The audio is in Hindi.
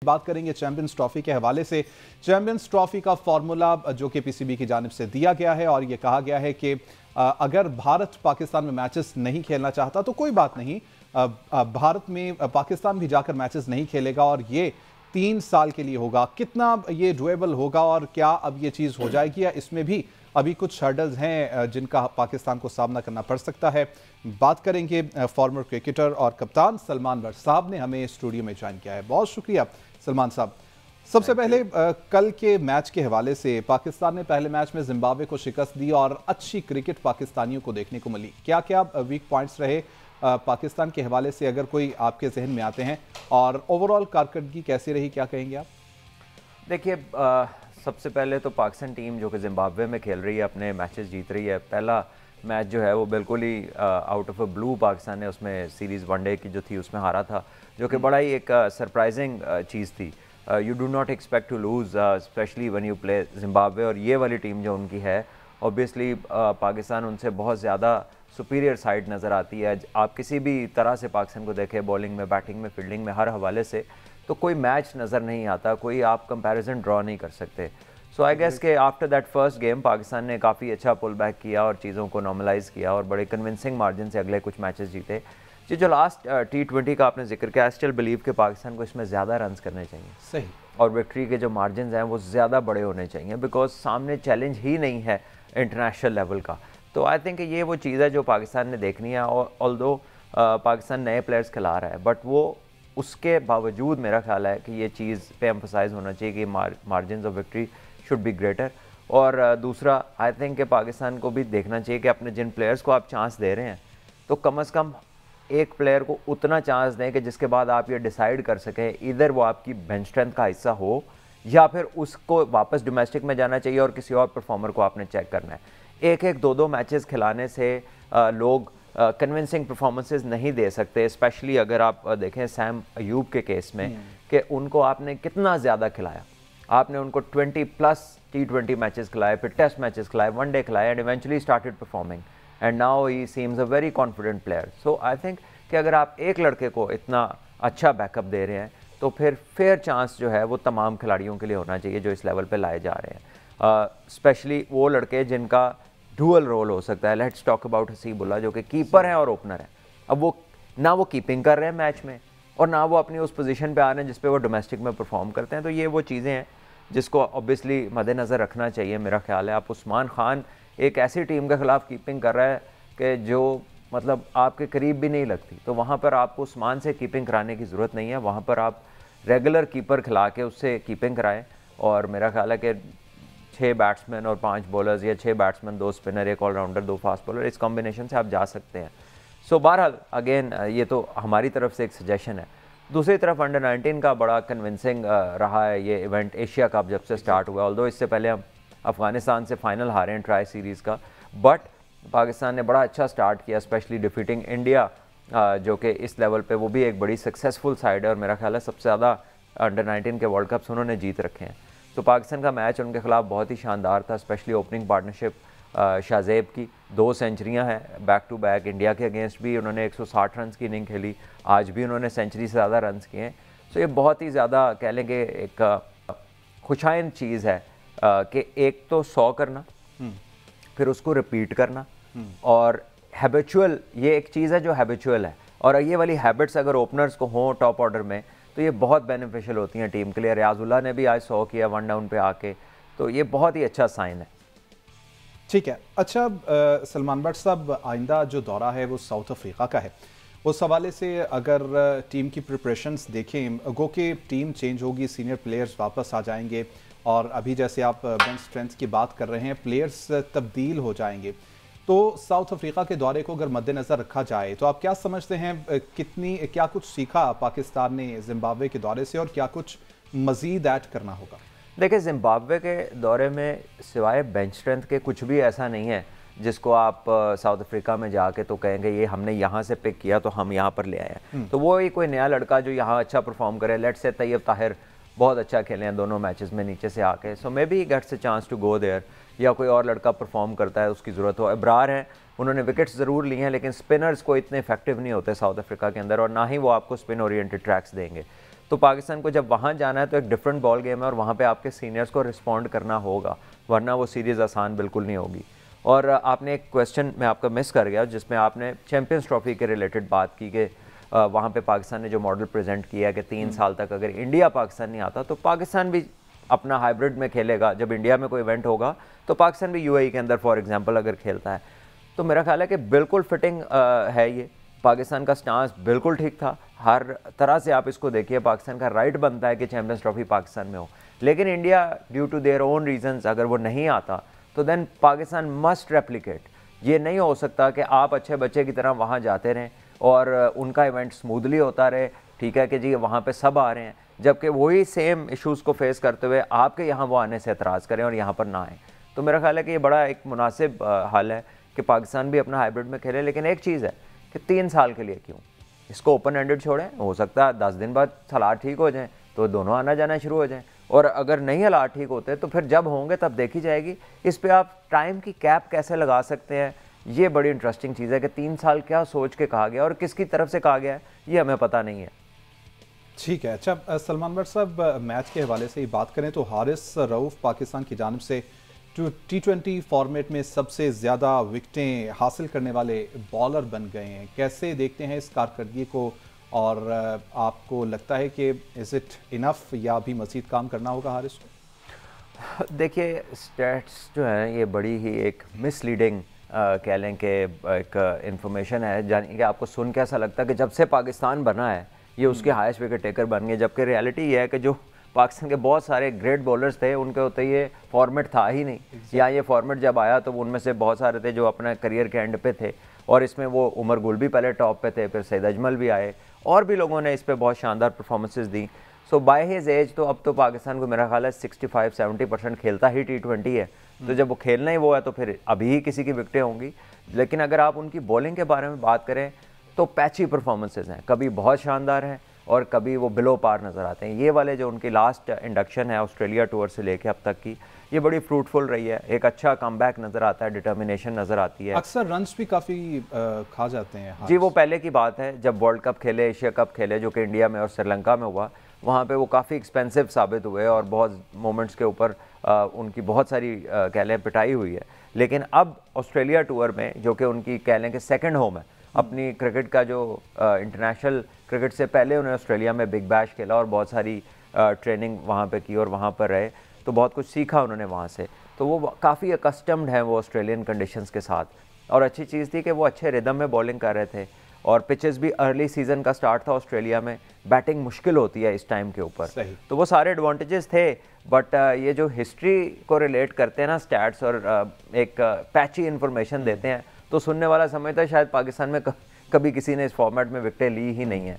बात करेंगे चैंपियंस ट्रॉफी के हवाले से। चैंपियंस ट्रॉफी का फॉर्मूला जो कि पीसीबी की जानिब से दिया गया है और ये कहा गया है कि अगर भारत पाकिस्तान में मैचेस नहीं खेलना चाहता तो कोई बात नहीं, भारत में पाकिस्तान भी जाकर मैचेस नहीं खेलेगा और ये 3 साल के लिए होगा। कितना ये डुएबल होगा और क्या अब ये चीज़ हो जाएगी या इसमें भी अभी कुछ हर्डल्स हैं जिनका पाकिस्तान को सामना करना पड़ सकता है? बात करेंगे। फॉर्मर क्रिकेटर और कप्तान सलमान बट साहब ने हमें स्टूडियो में ज्वाइन किया है। बहुत शुक्रिया सलमान साहब। सबसे पहले कल के मैच के हवाले से, पाकिस्तान ने पहले मैच में जिम्बाब्वे को शिकस्त दी और अच्छी क्रिकेट पाकिस्तानियों को देखने को मिली। क्या क्या वीक पॉइंट्स रहे पाकिस्तान के हवाले से, अगर कोई आपके जहन में आते हैं, और ओवरऑल कारकर्दगी कैसी रही, क्या कहेंगे आप? देखिए, सबसे पहले तो पाकिस्तान टीम जो कि जिम्बाब्वे में खेल रही है, अपने मैचेस जीत रही है। पहला मैच जो है वो बिल्कुल ही out of a blue Pakistan ने उसमें सीरीज़ वनडे की जो थी उसमें हारा था, जो कि बड़ा ही एक सरप्राइजिंग चीज़ थी। You do not expect to lose especially when you play Zimbabwe, और ये वाली टीम जो उनकी है ऑब्वियसली पाकिस्तान उनसे बहुत ज़्यादा सुपीरियर साइड नज़र आती है। आप किसी भी तरह से पाकिस्तान को देखें, बॉलिंग में, बैटिंग में, फील्डिंग में, हर हवाले से, तो कोई मैच नज़र नहीं आता, कोई आप कंपैरिजन ड्रॉ नहीं कर सकते। सो आई गेस के after that first game Pakistan ने काफ़ी अच्छा पुल बैक किया और चीज़ों को नॉर्मलाइज़ किया और बड़े कन्विंसिंग मार्जिन से अगले कुछ मैचेस जीते। जो लास्ट T20 का आपने जिक्र किया, आई स्टिल बिलीव कि पाकिस्तान को इसमें ज़्यादा रन्स करने चाहिए। सही। और विक्ट्री के जो मार्जिन हैं वो ज़्यादा बड़े होने चाहिए, बिकॉज सामने चैलेंज ही नहीं है इंटरनेशनल लेवल का। तो आई थिंक ये वो चीज़ है जो पाकिस्तान ने देखनी है। और ऑल्दो पाकिस्तान नए प्लेयर्स खिला रहा है, बट वो उसके बावजूद मेरा ख्याल है कि ये चीज़ पे एम्फसाइज़ होना चाहिए कि margin of victory should be greater. और दूसरा, आई थिंक कि पाकिस्तान को भी देखना चाहिए कि अपने जिन प्लेयर्स को आप चांस दे रहे हैं, तो कम से कम एक प्लेयर को उतना चांस दें कि जिसके बाद आप ये डिसाइड कर सकें इधर वो आपकी बेंच स्ट्रेंथ का हिस्सा हो या फिर उसको वापस डोमेस्टिक में जाना चाहिए और किसी और परफॉर्मर को आपने चेक करना है। एक एक दो दो मैचेस खिलाने से लोग कन्विंसिंग परफॉर्मेंसेस नहीं दे सकते। स्पेशली अगर आप देखें सैम अयूब के केस में कि उनको आपने कितना ज़्यादा खिलाया, आपने उनको 20+ T20 मैचेस खिलाए, फिर टेस्ट मैचेस खिलाए, वनडे खिलाए, and eventually started performing and now he seems a very confident player. So I think कि अगर आप एक लड़के को इतना अच्छा बैकअप दे रहे हैं तो फिर फेयर चांस जो है वो तमाम खिलाड़ियों के लिए होना चाहिए जो इस लेवल पे लाए जा रहे हैं। स्पेशली वो लड़के जिनका डुअल रोल हो सकता है। लेट्स टॉक अबाउट हसीबुल्ला जो कि कीपर है और ओपनर है। अब वो ना वो कीपिंग कर रहे हैं मैच में और ना वो अपनी उस पोजीशन पे आ रहे हैं जिस पे वो डोमेस्टिक में परफॉर्म करते हैं। तो ये वो चीज़ें हैं जिसको ऑब्वियसली मद्देनज़र रखना चाहिए। मेरा ख्याल है आप उस्मान खान एक ऐसी टीम के ख़िलाफ़ कीपिंग कर रहा है कि जो मतलब आपके करीब भी नहीं लगती, तो वहाँ पर आपको उस्मान से कीपिंग कराने की ज़रूरत नहीं है। वहाँ पर आप रेगुलर कीपर खिला के उससे कीपिंग कराएं। और मेरा ख्याल है कि 6 बैट्समैन और 5 बॉलर्स या 6 batsman 2 spinner 1 allrounder 2 fast bowler, इस कॉम्बिनेशन से आप जा सकते हैं। सो बहरहाल अगेन ये तो हमारी तरफ से एक सजेशन है। दूसरी तरफ अंडर 19 का बड़ा कन्विंसिंग रहा है ये इवेंट एशिया कप जब से स्टार्ट हुआ। ऑल्दो इससे पहले हम अफ़गानिस्तान से फाइनल हारे हैं ट्राई सीरीज़ का, बट पाकिस्तान ने बड़ा अच्छा स्टार्ट किया, स्पेशली डिफीटिंग इंडिया जो कि इस लेवल पे वो भी एक बड़ी सक्सेसफुल साइड है और मेरा ख्याल है सबसे ज़्यादा अंडर 19 के वर्ल्ड कप्स उन्होंने जीत रखे हैं। तो पाकिस्तान का मैच उनके खिलाफ बहुत ही शानदार था, स्पेशली ओपनिंग पार्टनरशिप शाहजेब की 2 सेंचुरियाँ हैं बैक टू बैक। इंडिया के अगेंस्ट भी उन्होंने 160 रन की इनिंग खेली, आज भी उन्होंने सेंचुरी से ज़्यादा रन किए हैं। तो ये बहुत ही ज़्यादा कह लें कि एक खुशाइन चीज़ है कि एक तो 100 करना, फिर उसको रिपीट करना, और हैबिचुअल ये एक चीज़ है जो हैबिचुअल है। और ये वाली हैबिट्स अगर ओपनर्स को हों टॉप ऑर्डर में तो ये बहुत बेनिफिशियल होती हैं टीम के लिए। रियाजुल्लाह ने भी आज 100 किया 1 डाउन पे आके, तो ये बहुत ही अच्छा साइन है। ठीक है। अच्छा सलमान बट साहब, आइंदा जो दौरा है वो साउथ अफ्रीका का है, उस हवाले से अगर टीम की प्रिपरेशंस देखें, गो कि टीम चेंज होगी, सीनियर प्लेयर्स वापस आ जाएंगे और अभी जैसे आप बेंच स्ट्रेंथ की बात कर रहे हैं, प्लेयर्स तब्दील हो जाएंगे, तो साउथ अफ्रीका के दौरे को अगर मद्देनज़र रखा जाए तो आप क्या समझते हैं क्या कुछ सीखा पाकिस्तान ने जिम्बाब्वे के दौरे से और क्या कुछ मज़ीद ऐड करना होगा? देखिए, जिम्बाब्वे के दौरे में सिवाय बेंच स्ट्रेंथ के कुछ भी ऐसा नहीं है जिसको आप साउथ अफ्रीका में जाके तो कहेंगे ये हमने यहाँ से पिक किया तो हम यहाँ पर ले आए हैं। तो वो ही कोई नया लड़का जो यहाँ अच्छा परफॉर्म करे, लेट्स से तैयब ताहिर बहुत अच्छा खेले हैं दोनों मैचेस में नीचे से आके, so maybe gets a chance to go there, या कोई और लड़का परफॉर्म करता है उसकी ज़रूरत हो। इब्रार हैं, उन्होंने विकेट्स ज़रूर ली हैं लेकिन स्पिनर्स को इतने इफेक्टिव नहीं होते साउथ अफ्रीका के अंदर, और ना ही वो आपको स्पिन ओरिएंटेड ट्रैक्स देंगे। तो पाकिस्तान को जब वहाँ जाना है तो एक डिफरेंट बॉल गेम है और वहाँ पे आपके सीनियर्स को रिस्पॉन्ड करना होगा, वरना वो सीरीज़ आसान बिल्कुल नहीं होगी। और आपने एक क्वेश्चन मैं आपका मिस कर गया जिसमें आपने चैम्पियंस ट्रॉफी के रिलेटेड बात की कि वहाँ पे पाकिस्तान ने जो मॉडल प्रेजेंट किया कि 3 साल तक अगर इंडिया पाकिस्तान नहीं आता तो पाकिस्तान भी अपना हाइब्रिड में खेलेगा। जब इंडिया में कोई इवेंट होगा तो पाकिस्तान भी यूएई के अंदर फॉर एग्जांपल अगर खेलता है, तो मेरा ख्याल है कि बिल्कुल फिटिंग है ये। पाकिस्तान का स्टांस बिल्कुल ठीक था, हर तरह से आप इसको देखिए, पाकिस्तान का राइट बनता है कि चैम्पियंस ट्रॉफी पाकिस्तान में हो। लेकिन India due to their own reasons अगर वो नहीं आता तो देन पाकिस्तान मस्ट रेप्लिकेट। ये नहीं हो सकता कि आप अच्छे बच्चे की तरह वहाँ जाते रहें और उनका इवेंट स्मूथली होता रहे, ठीक है कि जी वहाँ पे सब आ रहे हैं, जबकि वही सेम इश्यूज़ को फेस करते हुए आपके यहाँ वो आने से एतराज़ करें और यहाँ पर ना आएँ। तो मेरा ख्याल है कि ये बड़ा एक मुनासिब हल है कि पाकिस्तान भी अपना हाइब्रिड में खेले। लेकिन एक चीज़ है कि 3 साल के लिए क्यों, इसको ओपन एंडेड छोड़ें, हो सकता है 10 दिन बाद हालात ठीक हो जाएँ तो दोनों आना जाना शुरू हो जाएँ, और अगर नहीं हालात ठीक होते तो फिर जब होंगे तब देखी जाएगी। इस पे आप टाइम की कैप कैसे लगा सकते हैं, ये बड़ी इंटरेस्टिंग चीज़ है कि 3 साल क्या सोच के कहा गया और किसकी तरफ से कहा गया है ये हमें पता नहीं है। ठीक है। अच्छा सलमान भट्ट साहब, मैच के हवाले से ही बात करें तो हारिस रऊफ पाकिस्तान की जानिब से T20 फॉर्मेट में सबसे ज़्यादा विकेटें हासिल करने वाले बॉलर बन गए हैं। कैसे देखते हैं इस कारकर्दगी को, और आपको लगता है कि इज़ इट इनफ या भी मज़ीद काम करना होगा हारिस को? देखिए, स्टैट्स जो हैं ये बड़ी ही एक मिसलीडिंग कह लें कि एक इंफॉर्मेशन है, जानिए कि आपको सुन के ऐसा लगता है कि जब से पाकिस्तान बना है ये उसके हाईएस्ट विकेट टेकर बन गए, जबकि रियलिटी ये है कि जो पाकिस्तान के बहुत सारे ग्रेट बॉलर्स थे उनके होते ये फॉर्मेट था ही नहीं। या ये फॉर्मेट जब आया तो उनमें से बहुत सारे थे जो अपने करियर के एंड पे थे, और इसमें वो उमर गुल भी पहले टॉप पे थे, फिर सईद अजमल भी आए और भी लोगों ने इस पर बहुत शानदार performances the. So by his age तो अब तो पाकिस्तान को मेरा ख्याल है 65-70% खेलता ही T20 है। तो जब वो खेलना ही वो है तो फिर अभी ही किसी की विकेटें होंगी। लेकिन अगर आप उनकी बॉलिंग के बारे में बात करें तो पैची परफॉर्मेंसेज हैं, कभी बहुत शानदार हैं और कभी वो बिलो पार नज़र आते हैं। ये वाले जो उनकी लास्ट इंडक्शन है ऑस्ट्रेलिया टूर से लेके अब तक की, ये बड़ी फ्रूटफुल रही है। एक अच्छा कमबैक नज़र आता है, डिटर्मिनेशन नज़र आती है। अक्सर रन्स भी काफ़ी खा जाते हैं जी, वो पहले की बात है जब वर्ल्ड कप खेले, एशिया कप खेले जो कि इंडिया में और श्रीलंका में हुआ, वहाँ पे वो काफ़ी एक्सपेंसिव साबित हुए और बहुत मोमेंट्स के ऊपर उनकी बहुत सारी कह लें पिटाई हुई है। लेकिन अब ऑस्ट्रेलिया टूर में जो कि उनकी कह लें कि सेकंड होम है अपनी क्रिकेट का, जो इंटरनेशनल क्रिकेट से पहले उन्होंने ऑस्ट्रेलिया में बिग बैश खेला और बहुत सारी ट्रेनिंग वहाँ पे की और वहाँ पर रहे, तो बहुत कुछ सीखा उन्होंने वहाँ से। तो वो काफ़ी अकस्टम्ड हैं वो ऑस्ट्रेलियन कंडीशंस के साथ, और अच्छी चीज़ थी कि वो अच्छे रिदम में बॉलिंग कर रहे थे और पिचेस भी अर्ली सीजन का स्टार्ट था ऑस्ट्रेलिया में, बैटिंग मुश्किल होती है इस टाइम के ऊपर, तो वो सारे एडवांटेजेस थे। बट ये जो हिस्ट्री को रिलेट करते हैं ना स्टैट्स और एक पैची इन्फॉर्मेशन देते हैं, तो सुनने वाला समझता है शायद पाकिस्तान में कभी किसी ने इस फॉर्मेट में विकेटें ली ही नहीं है।